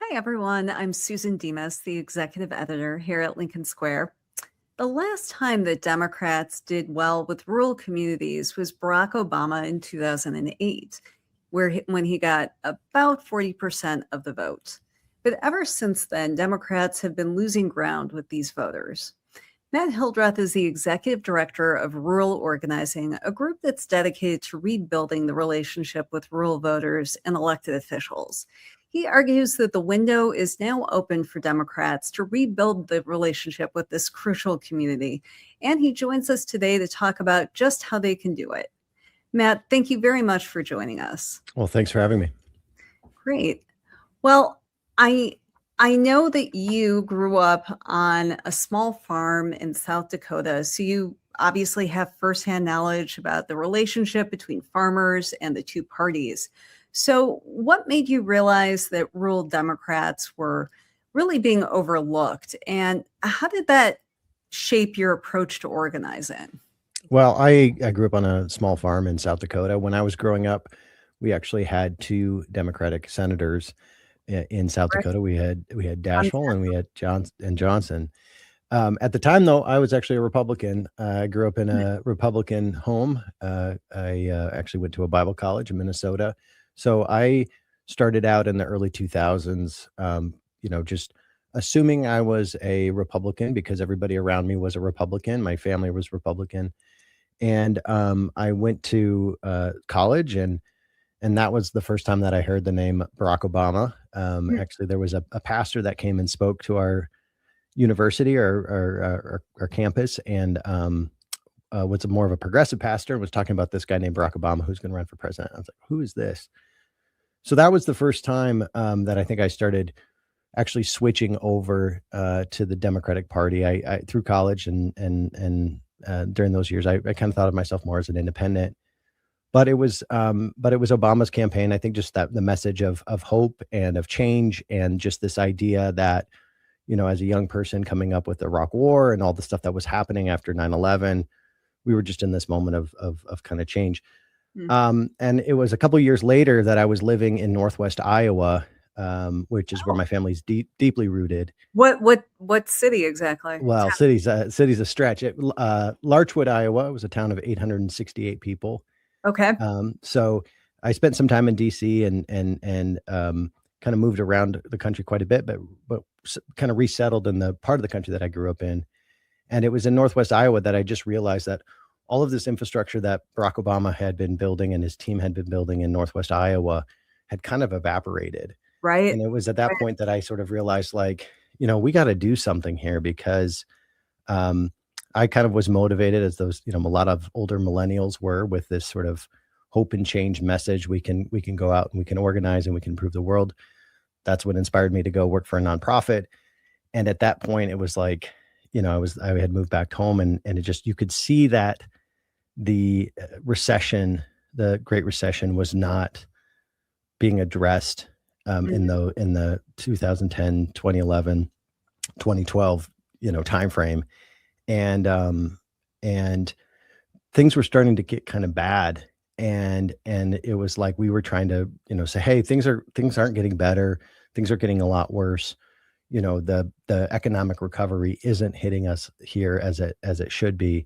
Hi, everyone. I'm Susan Demas, the executive editor here at Lincoln Square. The last time that Democrats did well with rural communities was Barack Obama in 2008, when he got about 40% of the vote. But ever since then, Democrats have been losing ground with these voters. Matt Hildreth is the executive director of Rural Organizing, a group that's dedicated to rebuilding the relationship with rural voters and elected officials. He argues that the window is now open for Democrats to rebuild the relationship with this crucial community. And he joins us today to talk about just how they can do it. Matt, thank you very much for joining us. Well, thanks for having me. Great. Well, I know that you grew up on a small farm in South Dakota, so you obviously have firsthand knowledge about the relationship between farmers and the two parties. So, what made you realize that rural Democrats were really being overlooked, and how did that shape your approach to organizing? Well, I grew up on a small farm in South Dakota. When I was growing up, we actually had two Democratic senators in South Right. Dakota. We had Dashwell and we had Johnson. At the time, though, I was actually a Republican. I grew up in a Republican home. I actually went to a Bible college in Minnesota. So I started out in the early 2000s, just assuming I was a Republican because everybody around me was a Republican. My family was Republican. And I went to college, and that was the first time that I heard the name Barack Obama. Actually, there was a pastor that came and spoke to our university or our campus, and was more of a progressive pastor, and was talking about this guy named Barack Obama who's going to run for president. I was like, who is this? So that was the first time that I think I started actually switching over to the Democratic Party. I through college and during those years, I kind of thought of myself more as an independent. But it was Obama's campaign. I think just that the message of hope and of change, and just this idea that, as a young person coming up with the Iraq War and all the stuff that was happening after 9/11, we were just in this moment of kind of change. And it was a couple of years later that I was living in Northwest Iowa, which is where my family's deeply rooted. What city exactly? Well, city's a stretch. Larchwood, Iowa, was a town of 868 people. Okay. So I spent some time in DC and kind of moved around the country quite a bit, but kind of resettled in the part of the country that I grew up in. And it was in Northwest Iowa that I just realized that all of this infrastructure that Barack Obama had been building and his team had been building in Northwest Iowa had kind of evaporated. Right. And it was at that point that I sort of realized, like, we got to do something here, because I kind of was motivated, as those, a lot of older millennials were, with this sort of hope and change message. We can go out and we can organize and we can improve the world. That's what inspired me to go work for a nonprofit. And at that point, it was like, I had moved back home, and it just, you could see that the recession, the Great Recession, was not being addressed in the 2010, 2011, 2012, timeframe. And things were starting to get kind of bad. And it was like, we were trying to, say, hey, things aren't getting better. Things are getting a lot worse. The economic recovery isn't hitting us here as it should be.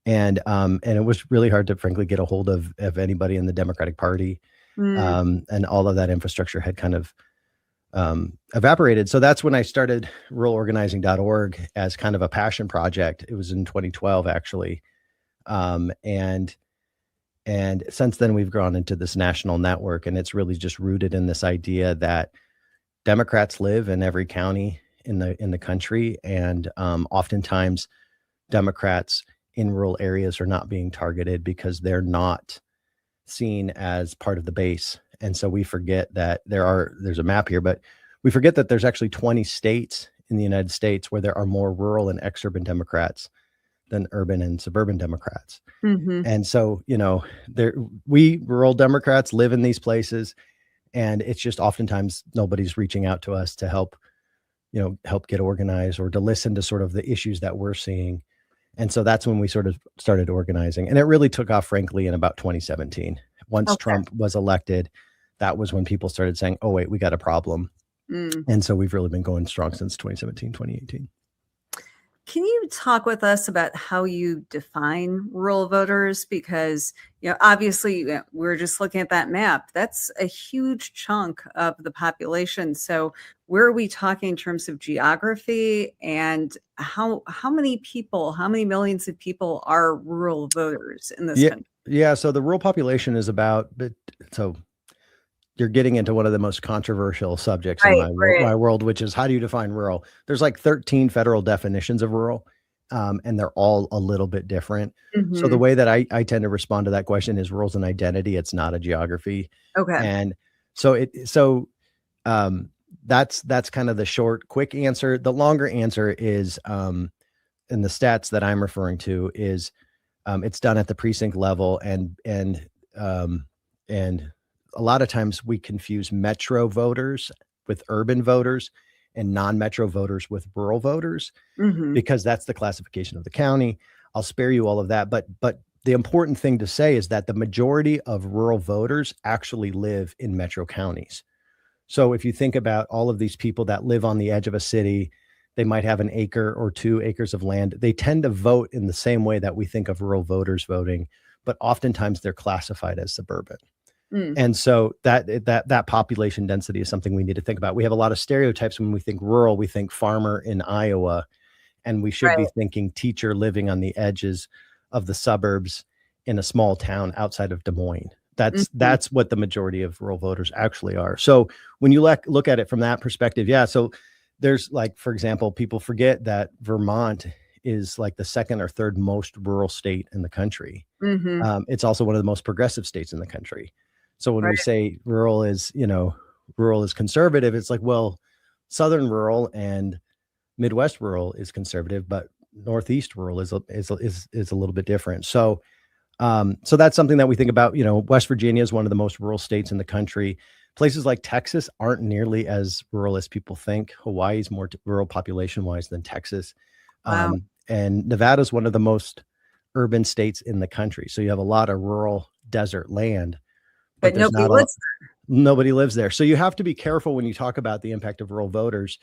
And it was really hard to, frankly, get a hold of anybody in the Democratic Party. And all of that infrastructure had kind of evaporated. So that's when I started ruralorganizing.org as kind of a passion project. It was in 2012, actually. And since then, we've grown into this national network, and it's really just rooted in this idea that Democrats live in every county in the country, and oftentimes Democrats in rural areas are not being targeted because they're not seen as part of the base. And so we forget that there's a map here, but we forget that there's actually 20 states in the United States where there are more rural and exurban Democrats than urban and suburban Democrats. And so, we rural Democrats live in these places, and it's just oftentimes nobody's reaching out to us to help get organized, or to listen to sort of the issues that we're seeing. And so that's when we sort of started organizing. And it really took off, frankly, in about 2017. Once Trump was elected, that was when people started saying, oh, wait, we got a problem. Mm. And so we've really been going strong since 2017, 2018. Can you talk with us about how you define rural voters? Because, obviously, we're just looking at that map. That's a huge chunk of the population. So where are we talking in terms of geography, and how many people, how many millions of people are rural voters in this Yeah. country? Yeah. So the rural population is about, so you're getting into one of the most controversial subjects in Right, right. my world, which is how do you define rural? There's like 13 federal definitions of rural, and they're all a little bit different. So the Hmm. way that I tend to respond to that question is rural's an identity. It's not a geography. Okay. And so um, that's kind of the short, quick answer. The longer answer is, in the stats that I'm referring to is, it's done at the precinct level, um, and a lot of times we confuse metro voters with urban voters and non-metro voters with rural voters Hmm. because that's the classification of the county. I'll spare you all of that, but the important thing to say is that the majority of rural voters actually live in metro counties. So if you think about all of these people that live on the edge of a city, they might have an acre or 2 acres of land. They tend to vote in the same way that we think of rural voters voting, but oftentimes they're classified as suburban. Mm. And so that population density is something we need to think about. We have a lot of stereotypes when we think rural. We think farmer in Iowa, and we should be Right. thinking teacher living on the edges of the suburbs in a small town outside of Des Moines. Hmm. That's what the majority of rural voters actually are. So when you look at it from that perspective, yeah. So there's like, for example, people forget that Vermont is like the second or third most rural state in the country. Hmm. It's also one of the most progressive states in the country. So when we Right. say rural is conservative, it's like, well, Southern rural and Midwest rural is conservative, but Northeast rural is a little bit different. So that's something that we think about. West Virginia is one of the most rural states in the country. Places like Texas aren't nearly as rural as people think. Hawaii is more rural population wise than Texas. Wow. And Nevada is one of the most urban states in the country. So you have a lot of rural desert land, but But there's nobody not a lives. nobody lives there. So you have to be careful when you talk about the impact of rural voters,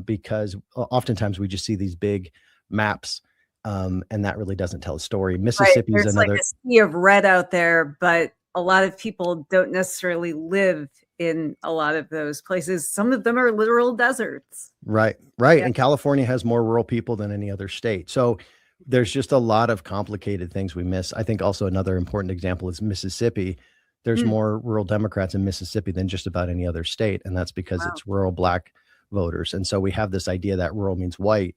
because oftentimes we just see these big maps, and that really doesn't tell a story. Right, Mississippi is there's like another. a sea of red out there, but a lot of people don't necessarily live in a lot of those places. Some of them are literal deserts. Right, right. Yeah. And California has more rural people than any other state. So there's just a lot of complicated things we miss. I think also another important example is Mississippi. There's Mm, more rural Democrats in Mississippi than just about any other state. And that's because wow. it's rural Black voters. And so we have this idea that rural means white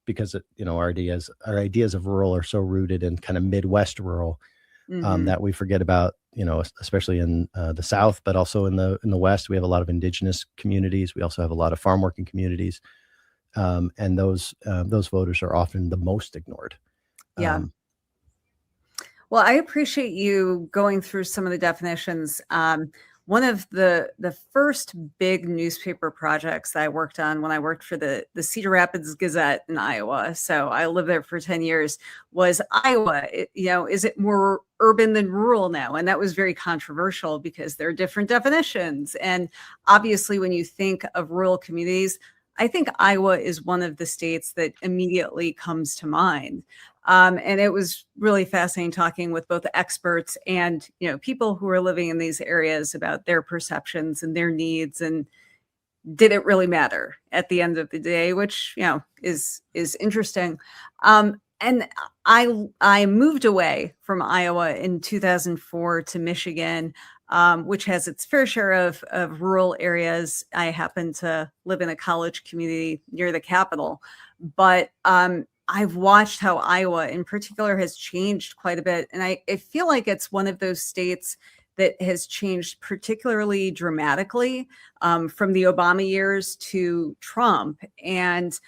because our ideas of rural are so rooted in kind of Midwest rural, Mhm. that we forget about, especially in the South, but also in the West. We have a lot of indigenous communities. We also have a lot of farm working communities, and those voters are often the most ignored. Yeah. Um, Well, I appreciate you going through some of the definitions. One of the first big newspaper projects that I worked on when I worked for the Cedar Rapids Gazette in Iowa, so I lived there for 10 years, was Iowa. Is it more urban than rural now? And that was very controversial because there are different definitions. And obviously, when you think of rural communities, I think Iowa is one of the states that immediately comes to mind. And it was really fascinating talking with both experts and people who are living in these areas about their perceptions and their needs, and did it really matter at the end of the day, which is interesting. And I moved away from Iowa in 2004 to Michigan, which has its fair share of rural areas. I happen to live in a college community near the capital, but I've watched how Iowa in particular has changed quite a bit. And I feel like it's one of those states that has changed particularly dramatically, from the Obama years to Trump. And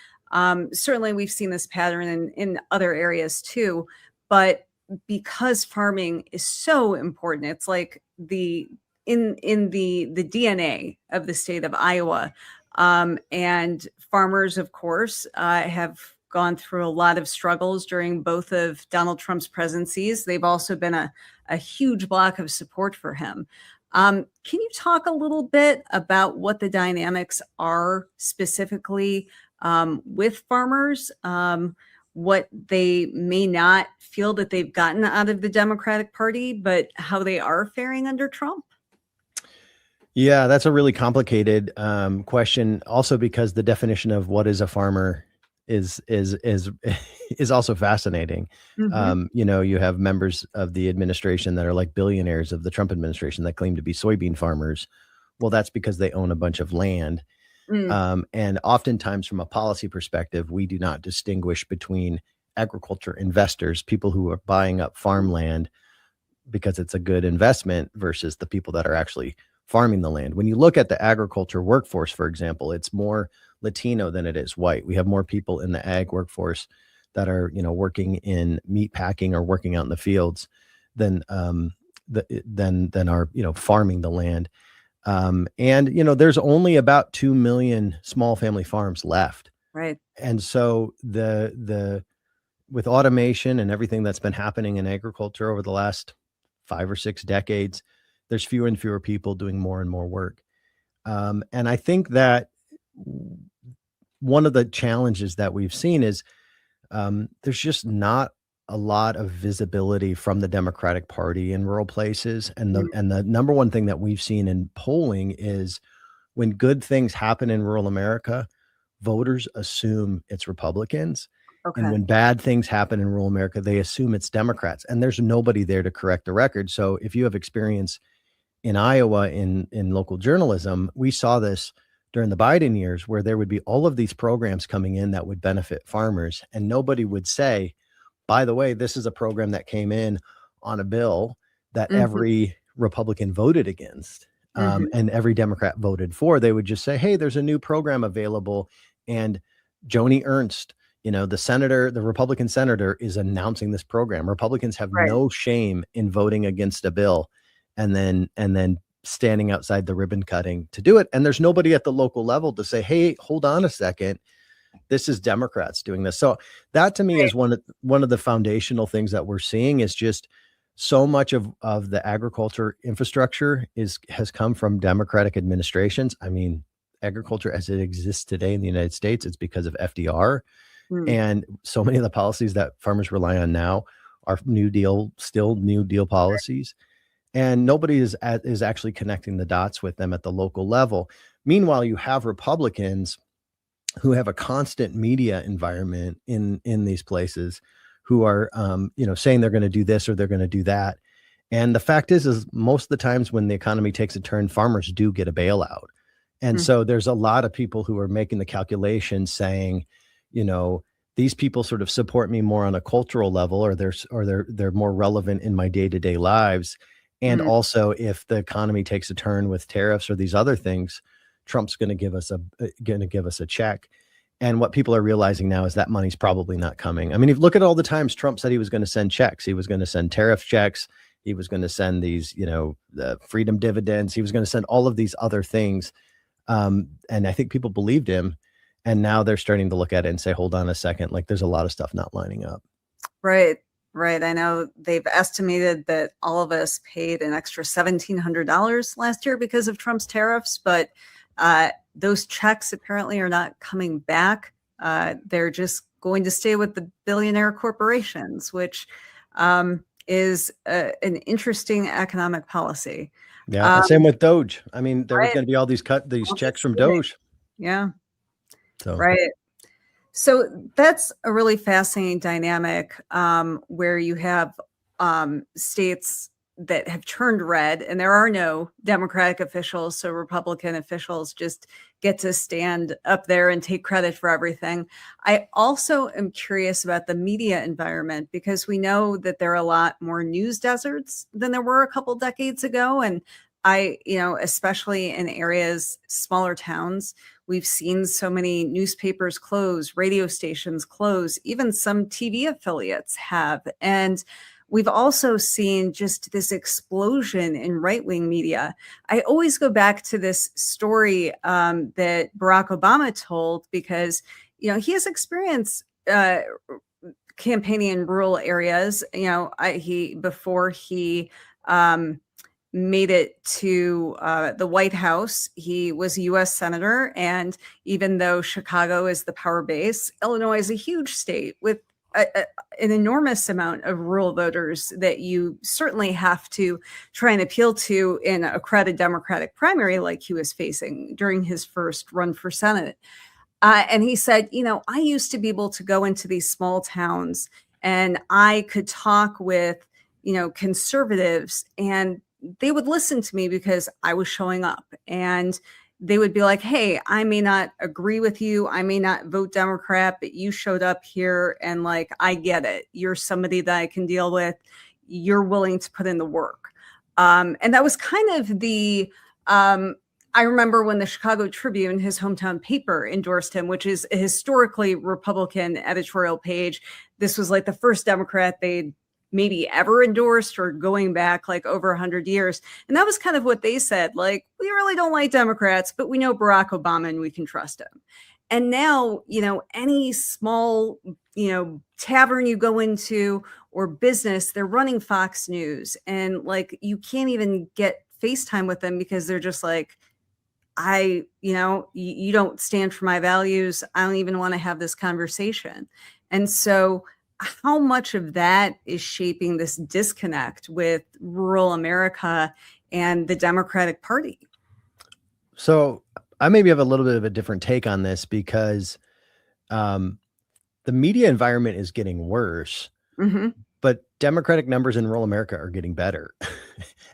certainly we've seen this pattern in other areas too. But because farming is so important, it's like in the DNA of the state of Iowa. And farmers, of course, have gone through a lot of struggles during both of Donald Trump's presidencies. They've also been a huge block of support for him. Can you talk a little bit about what the dynamics are specifically with farmers? What they may not feel that they've gotten out of the Democratic Party, but how they are faring under Trump? Yeah, that's a really complicated question. Also, because the definition of what is a farmer is is also fascinating. Hmm. You have members of the administration that are like billionaires of the Trump administration that claim to be soybean farmers. Well, that's because they own a bunch of land. Mm, And oftentimes, from a policy perspective, we do not distinguish between agriculture investors, people who are buying up farmland because it's a good investment, versus the people that are actually farming the land. When you look at the agriculture workforce, for example, it's more Latino than it is white. We have more people in the ag workforce that are, working in meat packing or working out in the fields than than are, farming the land. And there's only about 2 million small family farms left. right. And so the with automation and everything that's been happening in agriculture over the last 5 or 6 decades, there's fewer and fewer people doing more and more work. And I think that one of the challenges that we've seen is there's just not a lot of visibility from the Democratic Party in rural places. And Mm, the number one thing that we've seen in polling is when good things happen in rural America, voters assume it's Republicans. And okay. when bad things happen in rural America, they assume it's Democrats. And there's nobody there to correct the record. So if you have experience in Iowa in local journalism, we saw this during the Biden years where there would be all of these programs coming in that would benefit farmers. And nobody would say, by the way, this is a program that came in on a bill that Hmm. every Republican voted against, Hmm. and every Democrat voted for. They would just say, hey, there's a new program available. And Joni Ernst, the Republican senator, is announcing this program. Republicans have Right. no shame in voting against a bill and then standing outside the ribbon cutting to do it. And there's nobody at the local level to say, hey, hold on a second, this is Democrats doing this. So that to me Right. is one of the foundational things that we're seeing is just so much of the agriculture infrastructure has come from Democratic administrations. I mean, agriculture as it exists today in the United States, it's because of FDR. Mm, And so many of the policies that farmers rely on now are still New Deal policies. And nobody is actually connecting the dots with them at the local level. Meanwhile, you have Republicans who have a constant media environment in these places who are saying they're going to do this or they're going to do that. And the fact is most of the times when the economy takes a turn, farmers do get a bailout. And mm, so there's a lot of people who are making the calculation saying, you know, these people sort of support me more on a cultural level, or they're more relevant in my day-to-day lives. And mm. also, if the economy takes a turn with tariffs or these other things, Trump's going to give us a check. And what people are realizing now is that money's probably not coming. I mean, if you look at all the times Trump said he was going to send checks, he was going to send tariff checks, he was going to send these, the freedom dividends, he was going to send all of these other things. And I think people believed him. And now they're starting to look at it and say, hold on a second, like there's a lot of stuff not lining up. Right, right. I know they've estimated that all of us paid an extra $1,700 last year because of Trump's tariffs, but those checks apparently are not coming back. They're just going to stay with the billionaire corporations, which is an interesting economic policy. Yeah. Um, And same with Doge. I mean, there was right. going to be all these All checks this from saving. Doge. Yeah, So right. So that's a really fascinating dynamic where you have states that have turned red, and there are no Democratic officials. So Republican officials just get to stand up there and take credit for everything. I also am curious about the media environment because we know that there are a lot more news deserts than there were a couple decades ago. And especially in areas, smaller towns, we've seen so many newspapers close, radio stations close, even some TV affiliates have. And we've also seen just this explosion in right-wing media. I always go back to this story that Barack Obama told because, he has experience campaigning in rural areas. Before he um, made it to the White House. He was a U.S. Senator. And even though Chicago is the power base, Illinois is a huge state with an enormous amount of rural voters that you certainly have to try and appeal to in a crowded Democratic primary like he was facing during his first run for Senate. And he said, I used to be able to go into these small towns and I could talk with, conservatives, and they would listen to me because I was showing up, and they would be like, hey, I may not agree with you. I may not vote Democrat, but you showed up here and like, I get it. You're somebody that I can deal with. You're willing to put in the work. And that was kind of I remember when the Chicago Tribune, his hometown paper, endorsed him, which is a historically Republican editorial page. This was like the first Democrat they'd maybe ever endorsed, or going back like over 100 years. And that was kind of what they said, like, we really don't like Democrats, but we know Barack Obama and we can trust him. And now, any small, tavern you go into or business, they're running Fox News, and like, you can't even get FaceTime with them because they're just like, you don't stand for my values. I don't even want to have this conversation. And so how much of that is shaping this disconnect with rural America and the Democratic Party? So I maybe have a little bit of a different take on this, because the media environment is getting worse, but Democratic numbers in rural America are getting better.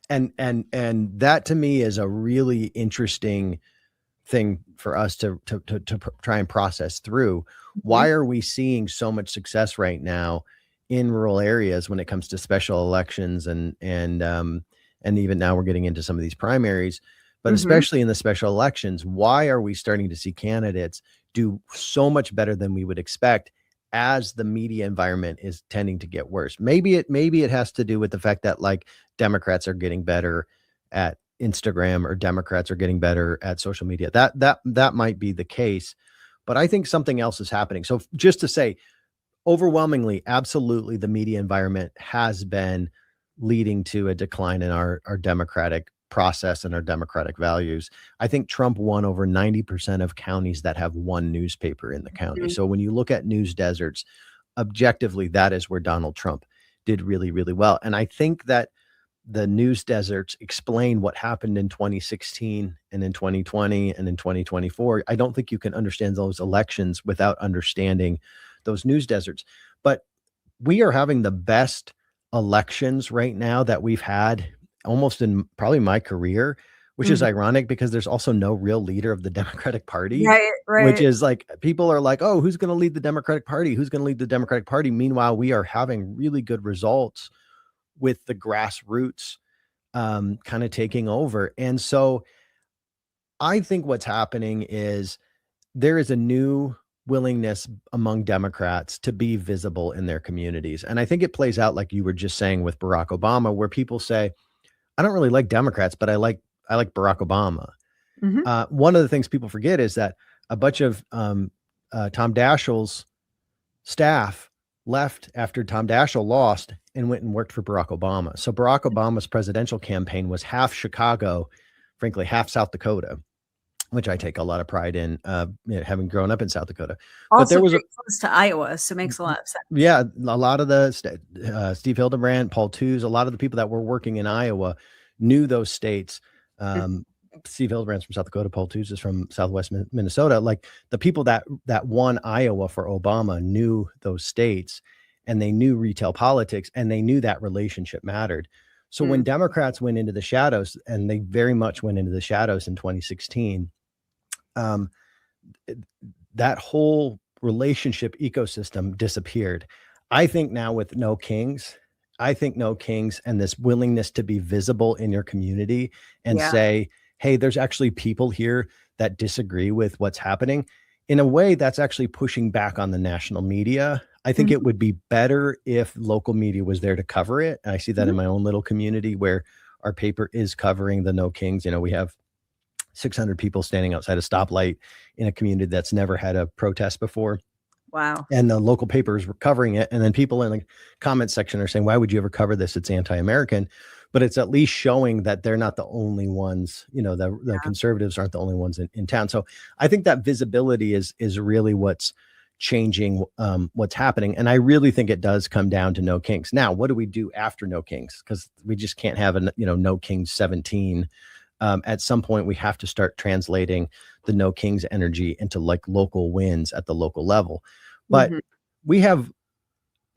and that to me is a really interesting thing for us to try and process through. Why are we seeing so much success right now in rural areas when it comes to special elections, and even now we're getting into some of these primaries, but especially in the special elections, why are we starting to see candidates do so much better than we would expect as the media environment is tending to get worse? Maybe it has to do with the fact that like Democrats are getting better at Instagram, or Democrats are getting better at social media. That might be the case, but I think something else is happening. So just to say, overwhelmingly, absolutely, the media environment has been leading to a decline in our democratic process and our democratic values. I think Trump won over 90% of counties that have one newspaper in the county. So when you look at news deserts, objectively, that is where Donald Trump did really, really well. And I think that the news deserts explain what happened in 2016 and in 2020 and in 2024. I don't think you can understand those elections without understanding those news deserts. But we are having the best elections right now that we've had almost in probably my career, which is ironic because there's also no real leader of the Democratic Party, right. Which is like, people are like, oh, who's going to lead the Democratic Party? Who's going to lead the Democratic Party? Meanwhile, we are having really good results with the grassroots kind of taking over. And so I think what's happening is there is a new willingness among Democrats to be visible in their communities. And I think it plays out like you were just saying with Barack Obama, where people say, I don't really like Democrats, but I like Barack Obama. One of the things people forget is that a bunch of Tom Daschle's staff left after Tom Daschle lost and went and worked for Barack Obama. So Barack Obama's presidential campaign was half Chicago, frankly, half South Dakota, which I take a lot of pride in, having grown up in South Dakota. Also, but there was close to Iowa, so it makes a lot of sense. Yeah, a lot of the Steve Hildebrand, Paul Tooze, a lot of the people that were working in Iowa knew those states. Steve Hildebrand's from South Dakota, Paul Tooze is from Southwest Minnesota. Like the people that won Iowa for Obama knew those states, and they knew retail politics, and they knew that relationship mattered. So when Democrats went into the shadows, and they very much went into the shadows in 2016, that whole relationship ecosystem disappeared. I think now with No Kings and this willingness to be visible in your community and say, hey, there's actually people here that disagree with what's happening. In a way, that's actually pushing back on the national media. I think it would be better if local media was there to cover it. And I see that in my own little community where our paper is covering the No Kings. You know, we have 600 people standing outside a stoplight in a community that's never had a protest before. Wow. And the local papers were covering it. And then people in the comment section are saying, why would you ever cover this? It's anti-American. but it's at least showing that they're not the only ones, the conservatives aren't the only ones in town. So I think that visibility is really what's changing, what's happening. And I really think it does come down to No Kings. Now, what do we do after No Kings? Because we just can't have No Kings 17. At some point we have to start translating the No Kings energy into like local wins at the local level. But we have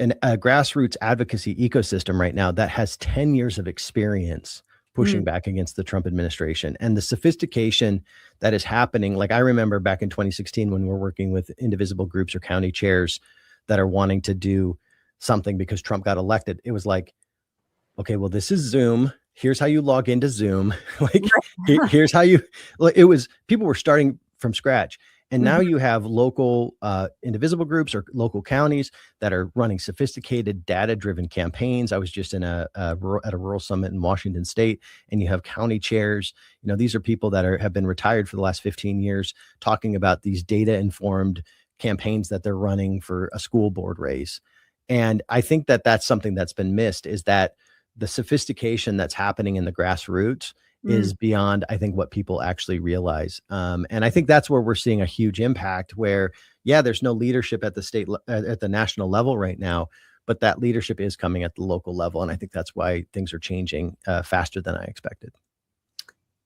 a grassroots advocacy ecosystem right now that has 10 years of experience pushing back against the Trump administration, and the sophistication that is happening. Like I remember back in 2016 when we're working with indivisible groups or county chairs that are wanting to do something because Trump got elected. It was like, okay, well, this is Zoom. Here's how you log into Zoom. Like, here's how you, like, it was, people were starting from scratch. And now you have local indivisible groups or local counties that are running sophisticated data-driven campaigns. I was just at a rural summit in Washington State, and you have county chairs. These are people that have been retired for the last 15 years talking about these data-informed campaigns that they're running for a school board race. And I think that that's something that's been missed, is that the sophistication that's happening in the grassroots is beyond, I think, what people actually realize. And I think that's where we're seeing a huge impact where, there's no leadership at the state, at the national level right now, but that leadership is coming at the local level. And I think that's why things are changing faster than I expected.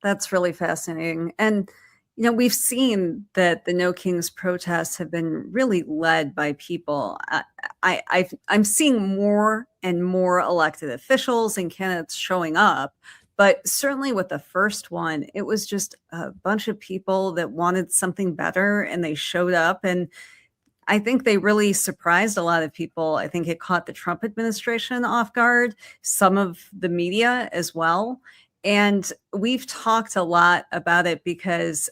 That's really fascinating. And, we've seen that the No Kings protests have been really led by people. I'm seeing more and more elected officials and candidates showing up. But certainly with the first one, it was just a bunch of people that wanted something better, and they showed up. And I think they really surprised a lot of people. I think it caught the Trump administration off guard, some of the media as well. And we've talked a lot about it because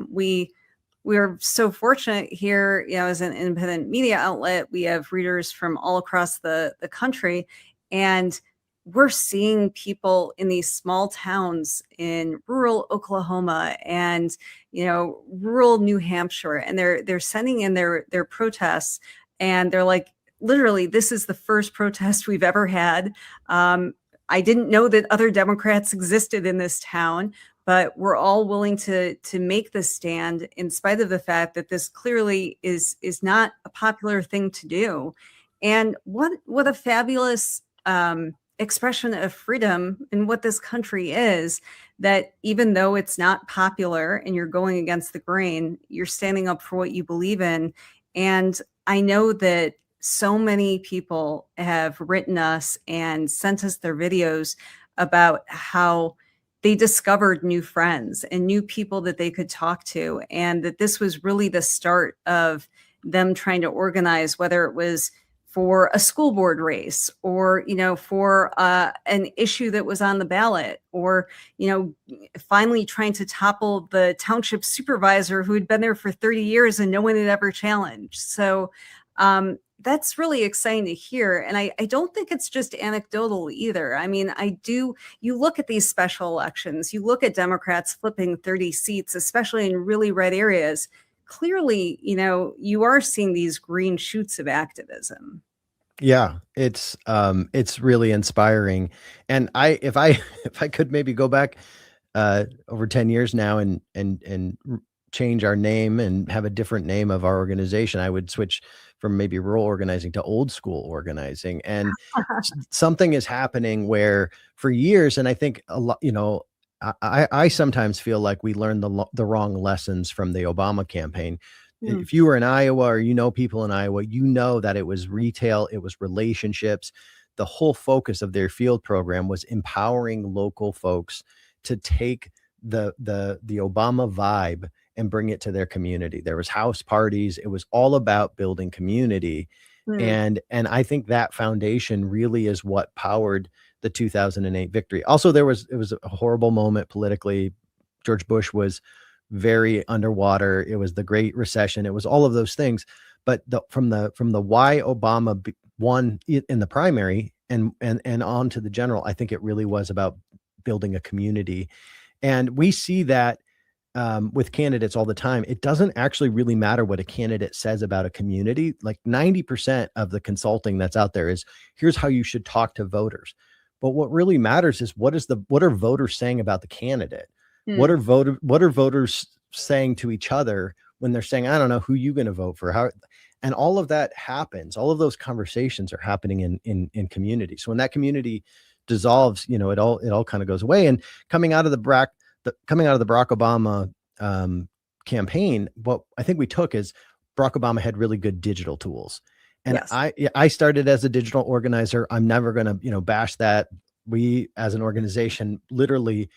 we're so fortunate here, as an independent media outlet. We have readers from all across the country, and we're seeing people in these small towns in rural Oklahoma and, rural New Hampshire, and they're sending in their protests, and they're like, literally, this is the first protest we've ever had. I didn't know that other Democrats existed in this town, but we're all willing to make this stand in spite of the fact that this clearly is not a popular thing to do. And what a fabulous expression of freedom in what this country is, that even though it's not popular and you're going against the grain, you're standing up for what you believe in. And I know that so many people have written us and sent us their videos about how they discovered new friends and new people that they could talk to, and that this was really the start of them trying to organize, whether it was for a school board race or, for an issue that was on the ballot, or, finally trying to topple the township supervisor who had been there for 30 years and no one had ever challenged. So that's really exciting to hear. And I don't think it's just anecdotal either. I mean, you look at these special elections, you look at Democrats flipping 30 seats, especially in really red areas. Clearly, you are seeing these green shoots of activism. Yeah, it's really inspiring. And if I could maybe go back over 10 years now and change our name and have a different name of our organization, I would switch from maybe rural organizing to old school organizing. And something is happening where for years, and I think a lot, I sometimes feel like we learned the wrong lessons from the Obama campaign. If you were in Iowa or people in Iowa, that it was retail, it was relationships. The whole focus of their field program was empowering local folks to take the Obama vibe and bring it to their community. There was house parties. It was all about building community. And I think that foundation really is what powered the 2008 victory. Also, it was a horrible moment politically. George Bush was very underwater. It was the Great Recession. It was all of those things. But from the why Obama won in the primary and on to the general, I think it really was about building a community. And we see that with candidates all the time. It doesn't actually really matter what a candidate says about a community. Like 90% of the consulting that's out there is, here's how you should talk to voters. But what really matters is what are voters saying about the candidate? What Hmm. are voters saying to each other when they're saying, I don't know who you going to vote for? How, and all of that happens. All of those conversations are happening in community. So when that community dissolves, it all kind of goes away. And coming out of coming out of the Barack Obama campaign, what I think we took is Barack Obama had really good digital tools. And Yes. I started as a digital organizer. I'm never going to, bash that. We as an organization literally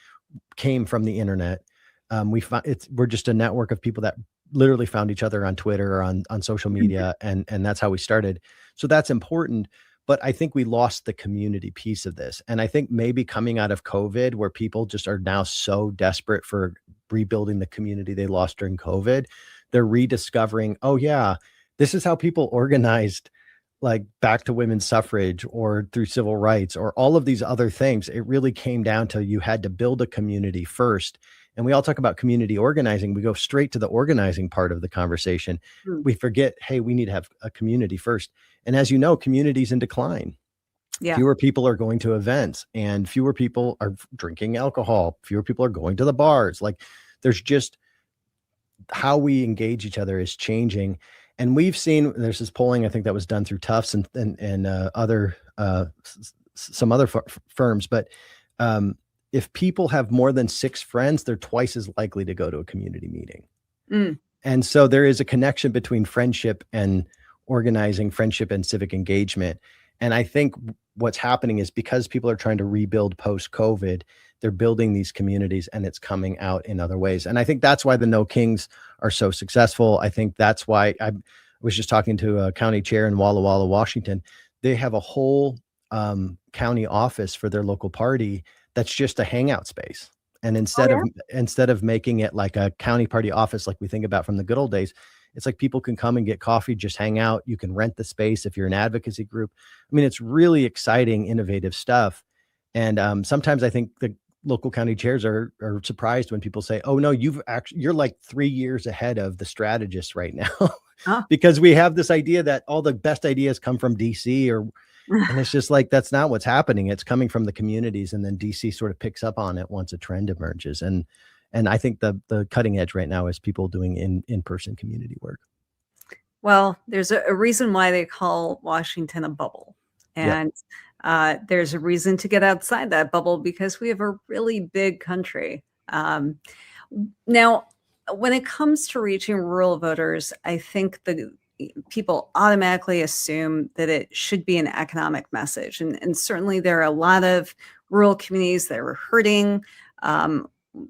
came from the internet. We're just a network of people that literally found each other on Twitter or on social media. And that's how we started. So that's important. But I think we lost the community piece of this. And I think maybe coming out of COVID, where people just are now so desperate for rebuilding the community they lost during COVID, they're rediscovering, oh yeah, this is how people organized, like back to women's suffrage or through civil rights or all of these other things. It really came down to you had to build a community first. And we all talk about community organizing. We go straight to the organizing part of the conversation. Hmm. We forget, hey, we need to have a community first. And as you know, community's in decline. Yeah. Fewer people are going to events and fewer people are drinking alcohol. Fewer people are going to the bars. Like there's just how we engage each other is changing. And we've seen there's this polling, I think that was done through Tufts and other some other firms. But if people have more than 6 friends, they're twice as likely to go to a community meeting. Mm. And so there is a connection between friendship and organizing, friendship and civic engagement. And I think what's happening is because people are trying to rebuild post-COVID, they're building these communities and it's coming out in other ways. And I think that's why the No Kings are so successful. I think that's why I was just talking to a county chair in Walla Walla, Washington. They have a whole county office for their local party that's just a hangout space. And instead of making it like a county party office like we think about from the good old days, it's like people can come and get coffee, just hang out. You can rent the space if you're an advocacy group. I mean, it's really exciting, innovative stuff. And sometimes I think the local county chairs are surprised when people say, oh no, you're like 3 years ahead of the strategists right now. Because we have this idea that all the best ideas come from DC and it's just like, that's not what's happening. It's coming from the communities. And then DC sort of picks up on it once a trend emerges. And I think the cutting edge right now is people doing in-person community work. Well, there's a reason why they call Washington a bubble. Yep. And there's a reason to get outside that bubble because we have a really big country. Now, when it comes to reaching rural voters, I think the people automatically assume that it should be an economic message. And certainly there are a lot of rural communities that are hurting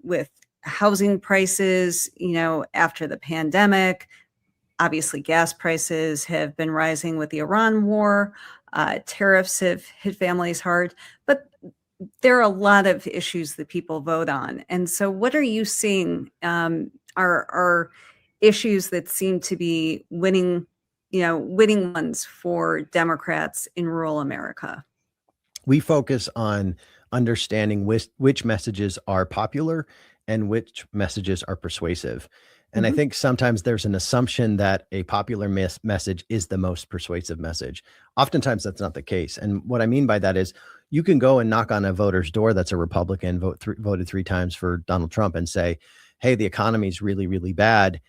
with housing prices, after the pandemic. Obviously, gas prices have been rising with the Iran war. Tariffs have hit families hard. But there are a lot of issues that people vote on. And so what are you seeing are issues that seem to be winning ones for Democrats in rural America? We focus on understanding which messages are popular and which messages are persuasive. And I think sometimes there's an assumption that a popular message is the most persuasive message. Oftentimes that's not the case. And what I mean by that is you can go and knock on a voter's door that's a Republican, voted 3 times for Donald Trump and say, hey, the economy is really, really bad.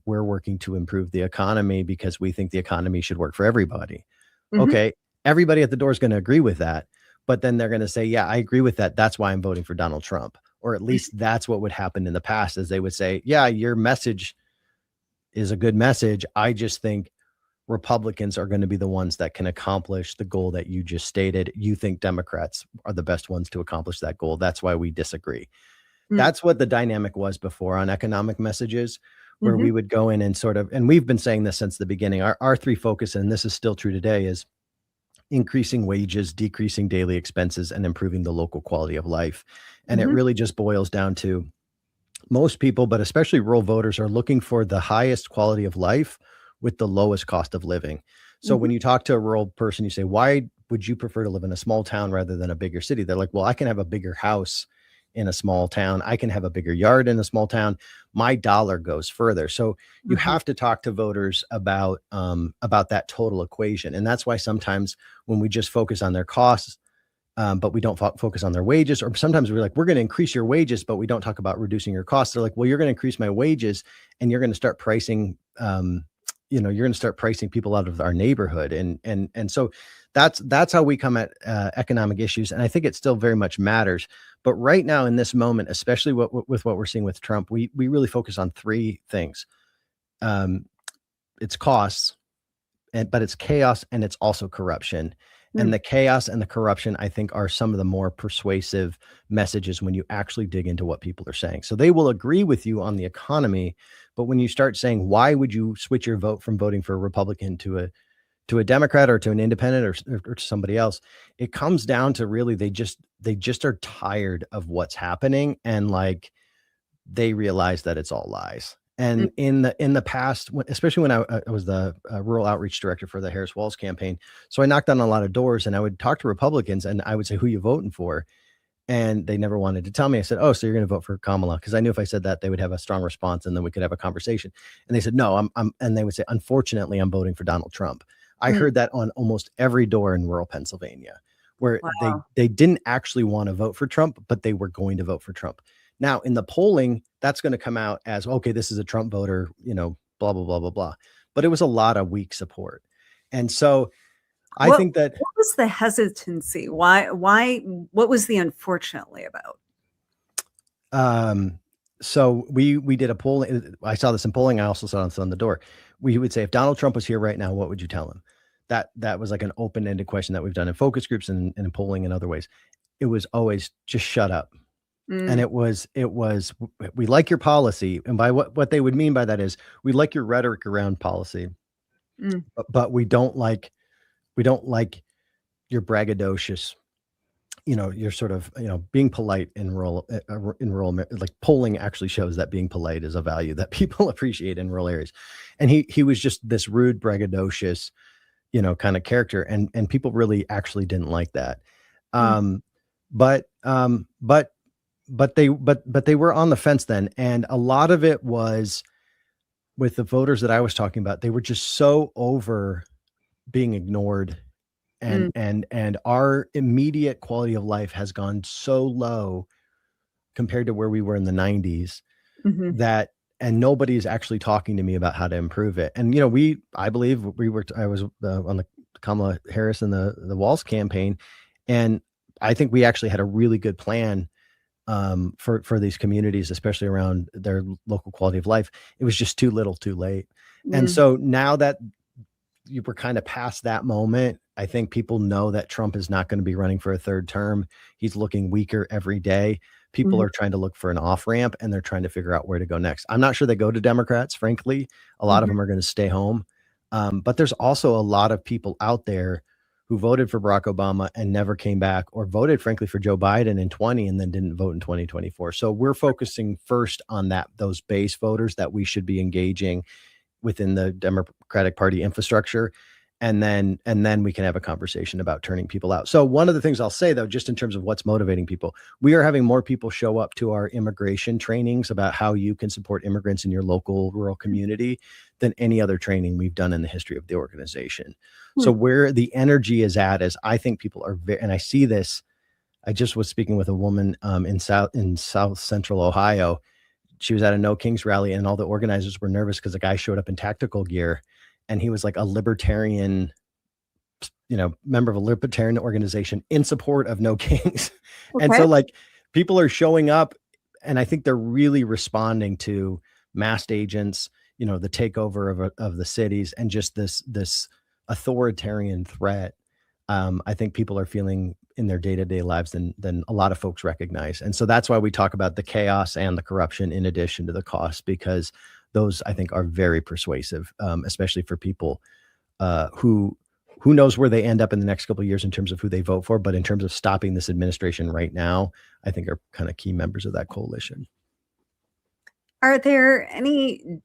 We're working to improve the economy because we think the economy should work for everybody. Okay, everybody at the door is going to agree with that. But then they're going to say, yeah, I agree with that. That's why I'm voting for Donald Trump. Or at least that's what would happen in the past, as they would say, yeah, your message is a good message. I just think Republicans are going to be the ones that can accomplish the goal that you just stated. You think Democrats are the best ones to accomplish that goal. That's why we disagree. That's what the dynamic was before on economic messages, where we would go in and sort of, and we've been saying this since the beginning, our 3 focus, and this is still true today, is increasing wages, decreasing daily expenses, and improving the local quality of life. And it really just boils down to most people, but especially rural voters, are looking for the highest quality of life with the lowest cost of living. So when you talk to a rural person, you say, why would you prefer to live in a small town rather than a bigger city? They're like, well, I can have a bigger house in a small town. I can have a bigger yard in a small town. My dollar goes further. So you have to talk to voters about that total equation. And that's why sometimes when we just focus on their costs, but we don't focus on their wages. Or sometimes we're like, we're going to increase your wages, but we don't talk about reducing your costs. They're like, well, you're going to increase my wages, and you're going to start pricing, you're going to start pricing people out of our neighborhood, and so that's how we come at economic issues. And I think it still very much matters. But right now in this moment, especially with what we're seeing with Trump, we really focus on three things. It's costs, but it's chaos, and it's also corruption. And the chaos and the corruption, I think, are some of the more persuasive messages when you actually dig into what people are saying. So they will agree with you on the economy, but when you start saying, why would you switch your vote from voting for a Republican to a Democrat or to an independent or to somebody else, it comes down to really they just are tired of what's happening, and like they realize that it's all lies. And in the past, especially when I was the rural outreach director for the Harris Walz campaign, so I knocked on a lot of doors, and I would talk to Republicans, and I would say, "Who you voting for?" And they never wanted to tell me. I said, "Oh, so you're going to vote for Kamala?" Because I knew if I said that, they would have a strong response, and then we could have a conversation. And they said, "No, I'm," and they would say, "Unfortunately, I'm voting for Donald Trump." I heard that on almost every door in rural Pennsylvania, where Wow. they didn't actually want to vote for Trump, but they were going to vote for Trump. Now, in the polling, that's going to come out as, okay, this is a Trump voter, blah, blah, blah, blah, blah. But it was a lot of weak support. And so I What think that, what was the hesitancy? What was the unfortunately about? so we did a poll. I saw this in polling. I also saw this on the door. We would say, if Donald Trump was here right now, what would you tell him? That was like an open-ended question that we've done in focus groups and in polling and other ways. It was always just shut up. And Mm, it was, we like your policy. And by what they would mean by that is, we like your rhetoric around policy, mm, but we don't like your braggadocious, you're sort of, being polite like polling actually shows that being polite is a value that people appreciate in rural areas. And he was just this rude, braggadocious, kind of character. And people really actually didn't like that. mm, Um, but, um, but, but they were on the fence then. And a lot of it was with the voters that I was talking about. They were just so over being ignored, and mm, our immediate quality of life has gone so low compared to where we were in the 90s, mhm. that and nobody is actually talking to me about how to improve it. And I believe I was on the Kamala Harris and the Walz campaign, and I think we actually had a really good plan for these communities, especially around their local quality of life. It was just too little, too late. And Mm, so now that you were kind of past that moment, I think people know that Trump is not going to be running for a third term. He's looking weaker every day. People mhm, are trying to look for an off ramp, and they're trying to figure out where to go next. I'm not sure they go to Democrats, frankly. A lot of mhm, them are going to stay home. But there's also a lot of people out there who voted for Barack Obama and never came back, or voted, frankly, for Joe Biden in 20 and then didn't vote in 2024. So we're focusing first on those base voters that we should be engaging within the Democratic Party infrastructure. And then we can have a conversation about turning people out. So one of the things I'll say, though, just in terms of what's motivating people, we are having more people show up to our immigration trainings about how you can support immigrants in your local rural community than any other training we've done in the history of the organization. So mm, where the energy is at is, I think people are and I see this. I just was speaking with a woman in South Central Ohio. She was at a No Kings rally, and all the organizers were nervous because the guy showed up in tactical gear, and he was like a libertarian, member of a libertarian organization in support of No Kings. And okay. so like people are showing up, and I think they're really responding to masked agents, the takeover of the cities, and just this authoritarian threat. I think people are feeling in their day-to-day lives than a lot of folks recognize. And so that's why we talk about the chaos and the corruption in addition to the cost, because those, I think, are very persuasive, especially for people who knows where they end up in the next couple of years in terms of who they vote for. But in terms of stopping this administration right now, I think are kind of key members of that coalition. Are there any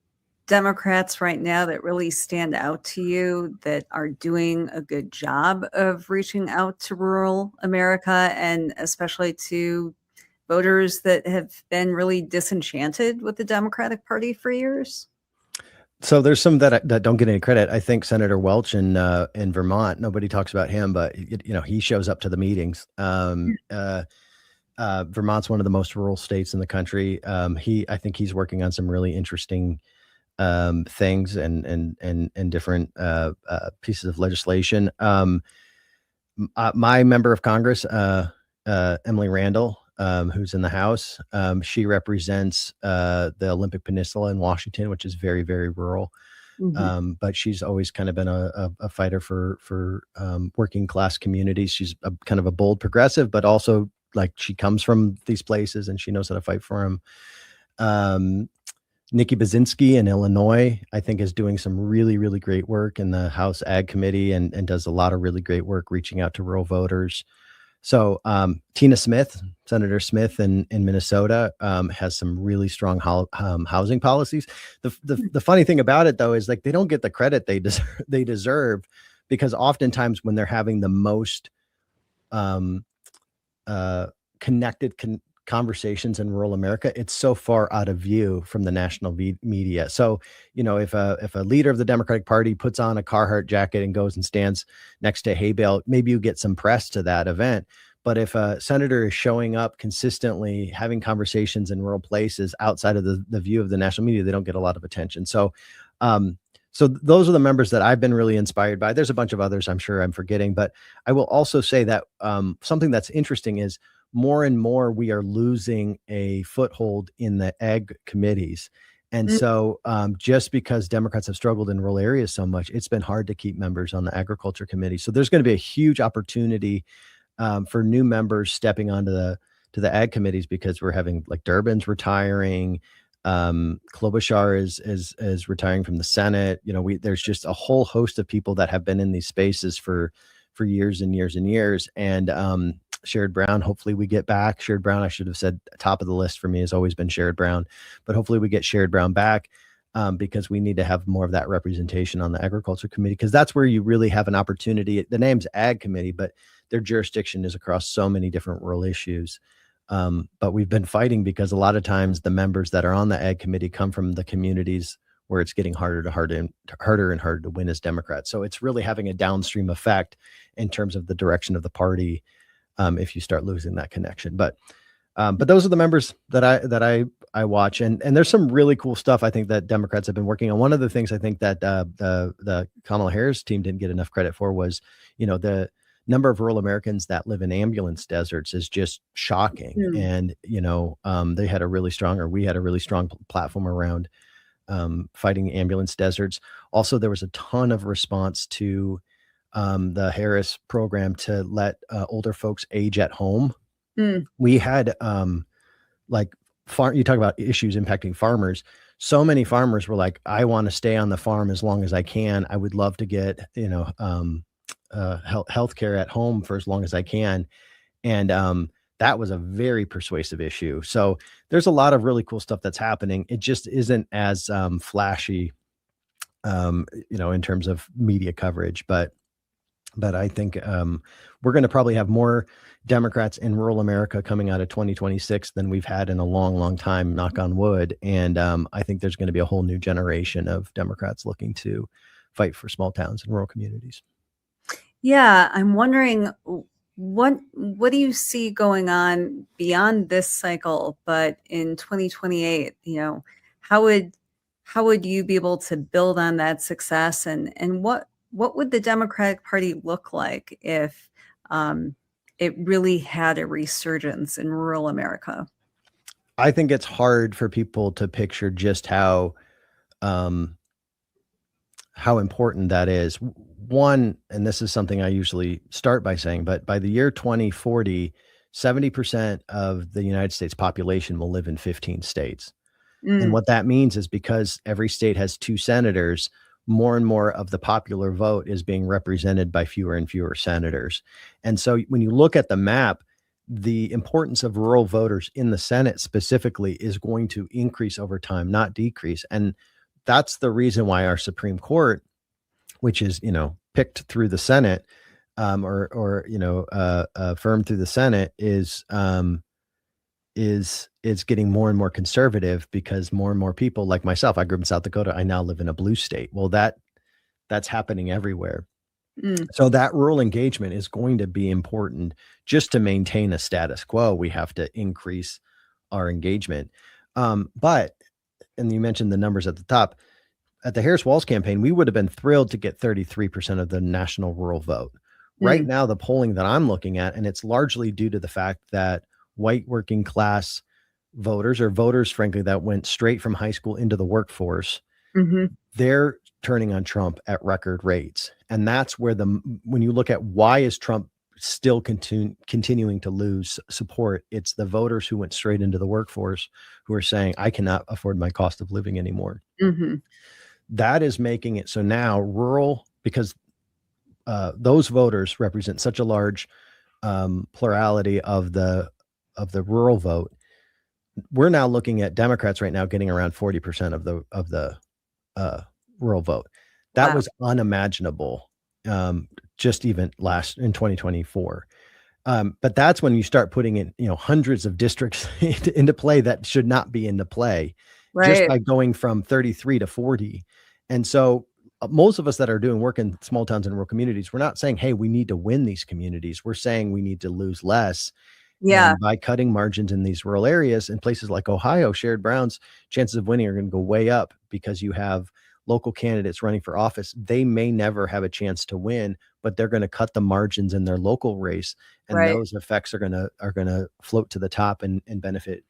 Democrats right now that really stand out to you that are doing a good job of reaching out to rural America, and especially to voters that have been really disenchanted with the Democratic Party for years? So there's some that don't get any credit. I think Senator Welch in Vermont, nobody talks about him, but he shows up to the meetings. Vermont's one of the most rural states in the country. I think he's working on some really interesting things and different pieces of legislation. My member of Congress, Emily Randall, who's in the House, she represents the Olympic Peninsula in Washington, which is very, very rural. But she's always kind of been a fighter for working class communities. She's kind of a bold progressive, but also like she comes from these places and she knows how to fight for them. Nikki Baczynski in Illinois, I think, is doing some really, really great work in the House Ag Committee and does a lot of really great work reaching out to rural voters. So Tina Smith, Senator Smith in Minnesota, has some really strong housing policies. The funny thing about it, though, is like they don't get the credit they deserve because oftentimes when they're having the most connected conversations in rural America, it's so far out of view from the national media. So, if a leader of the Democratic Party puts on a Carhartt jacket and goes and stands next to a hay bale, maybe you get some press to that event. But if a senator is showing up consistently, having conversations in rural places outside of the view of the national media, they don't get a lot of attention. So, so those are the members that I've been really inspired by. There's a bunch of others I'm sure I'm forgetting, but I will also say that something that's interesting is more and more we are losing a foothold in the ag committees. And so just because Democrats have struggled in rural areas so much, it's been hard to keep members on the agriculture committee. So there's going to be a huge opportunity for new members stepping onto the ag committees because we're having like Durbin's retiring. Klobuchar is retiring from the Senate. There's just a whole host of people that have been in these spaces for years and years and years. And Sherrod Brown, hopefully we get back. Sherrod Brown, I should have said top of the list for me has always been Sherrod Brown, but hopefully we get Sherrod Brown back because we need to have more of that representation on the agriculture committee because that's where you really have an opportunity. The name's Ag Committee, but their jurisdiction is across so many different rural issues. But we've been fighting because a lot of times the members that are on the Ag Committee come from the communities where it's getting harder and harder to win as Democrats. So it's really having a downstream effect in terms of the direction of the party if you start losing that connection. But those are the members that I watch, and there's some really cool stuff I think that Democrats have been working on. One of the things I think that the Kamala Harris team didn't get enough credit for was, the number of rural Americans that live in ambulance deserts is just shocking. And we had a really strong platform around fighting ambulance deserts. Also, there was a ton of response to the Harris program to let older folks age at home. We had you talk about issues impacting farmers. So many farmers were like, I want to stay on the farm as long as I can. I would love to get, healthcare at home for as long as I can. And that was a very persuasive issue. So there's a lot of really cool stuff that's happening. It just isn't as flashy, in terms of media coverage, but I think we're going to probably have more Democrats in rural America coming out of 2026 than we've had in a long, long time, knock on wood. And I think there's going to be a whole new generation of Democrats looking to fight for small towns and rural communities. Yeah, I'm wondering what do you see going on beyond this cycle, but in 2028, how would you be able to build on that success and what would the Democratic Party look like if it really had a resurgence in rural America? I think it's hard for people to picture just how important that is. One, and this is something I usually start by saying, but by the year 2040, 70% of the United States population will live in 15 states. And what that means is because every state has 2 senators, more and more of the popular vote is being represented by fewer and fewer senators. And so when you look at the map, the importance of rural voters in the Senate specifically is going to increase over time, not decrease. And that's the reason why our Supreme Court, which is, picked through the Senate, affirmed through the Senate, is is getting more and more conservative because more and more people like myself, I grew up in South Dakota, I now live in a blue state. Well, that's happening everywhere. Mm, So that rural engagement is going to be important just to maintain a status quo. We have to increase our engagement. But, and you mentioned the numbers at the top, at the Harris Walz campaign, we would have been thrilled to get 33% of the national rural vote. Right mm, now, the polling that I'm looking at, and it's largely due to the fact that white working class voters, or voters, frankly, that went straight from high school into the workforce, mhm. they're turning on Trump at record rates. And that's where when you look at why is Trump still continuing to lose support, it's the voters who went straight into the workforce who are saying, I cannot afford my cost of living anymore. Mhm. That is making it so now rural, because those voters represent such a large plurality of the rural vote. We're now looking at Democrats right now getting around 40% of the rural vote. That Wow. was unimaginable just even last in 2024. But that's when you start putting in, hundreds of districts into play that should not be into play just Right. by going from 33 to 40. And so most of us that are doing work in small towns and rural communities, we're not saying, hey, we need to win these communities. We're saying we need to lose less. Yeah. And by cutting margins in these rural areas, in places like Ohio, Sherrod Brown's chances of winning are going to go way up because you have local candidates running for office. They may never have a chance to win, but they're going to cut the margins in their local race, and Right. those effects are going to float to the top and benefit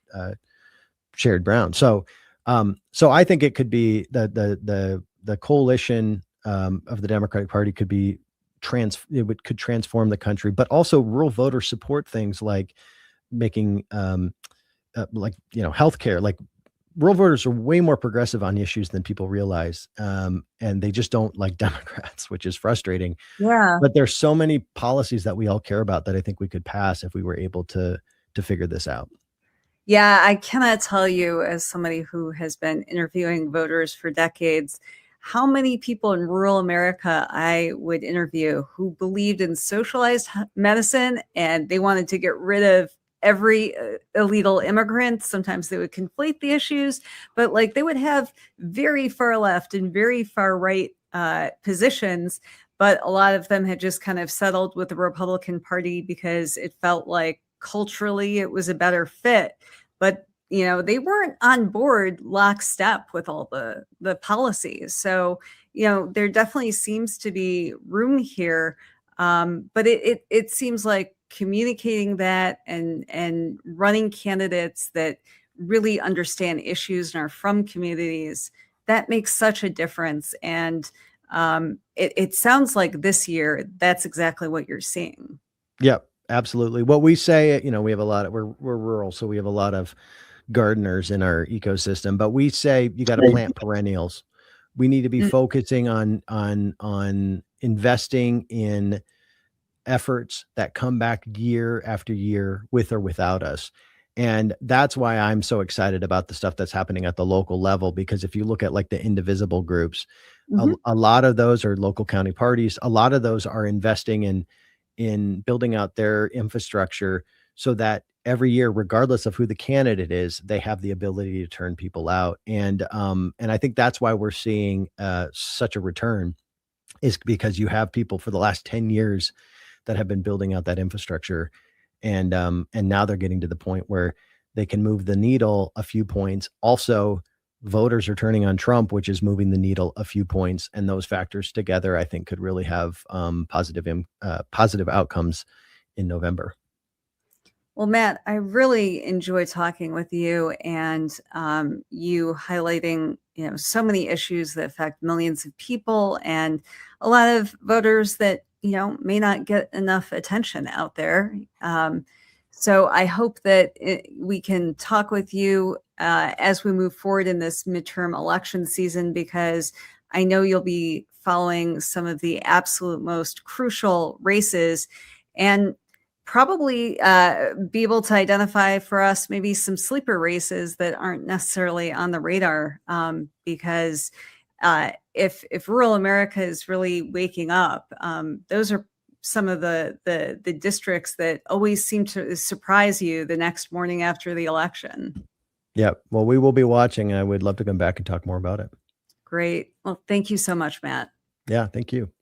Sherrod Brown. So I think it could be the coalition of the Democratic Party could be could transform the country, but also rural voter support things like making healthcare. Like rural voters are way more progressive on issues than people realize, and they just don't like Democrats, which is frustrating. Yeah. But there's so many policies that we all care about that I think we could pass if we were able to figure this out. Yeah, I cannot tell you, as somebody who has been interviewing voters for decades, how many people in rural America I would interview who believed in socialized medicine and they wanted to get rid of every illegal immigrant. Sometimes they would conflate the issues, but like they would have very far left and very far right positions. But a lot of them had just kind of settled with the Republican Party because it felt like culturally it was a better fit, but they weren't on board lockstep with all the policies. So there definitely seems to be room here, but it seems like communicating that and running candidates that really understand issues and are from communities, that makes such a difference. And it sounds like this year that's exactly what you're seeing. Yep, absolutely. What we say, we have a lot of we're rural, so we have a lot of gardeners in our ecosystem, but we say you got to plant perennials. We need to be Mm, focusing on investing in efforts that come back year after year with or without us. And that's why I'm so excited about the stuff that's happening at the local level, because if you look at like the indivisible groups, mhm. a lot of those are local county parties. A lot of those are investing in building out their infrastructure so that every year, regardless of who the candidate is, they have the ability to turn people out. And I think that's why we're seeing such a return, is because you have people for the last 10 years that have been building out that infrastructure. And now they're getting to the point where they can move the needle a few points. Also, voters are turning on Trump, which is moving the needle a few points. And those factors together, I think, could really have positive outcomes in November. Well, Matt, I really enjoy talking with you and you highlighting, so many issues that affect millions of people and a lot of voters that, may not get enough attention out there. So I hope that we can talk with you as we move forward in this midterm election season, because I know you'll be following some of the absolute most crucial races and probably be able to identify for us maybe some sleeper races that aren't necessarily on the radar, because if rural America is really waking up, those are some of the districts that always seem to surprise you the next morning after the election. Yeah. Well, we will be watching. I would love to come back and talk more about it. Great. Well, thank you so much, Matt. Yeah. Thank you.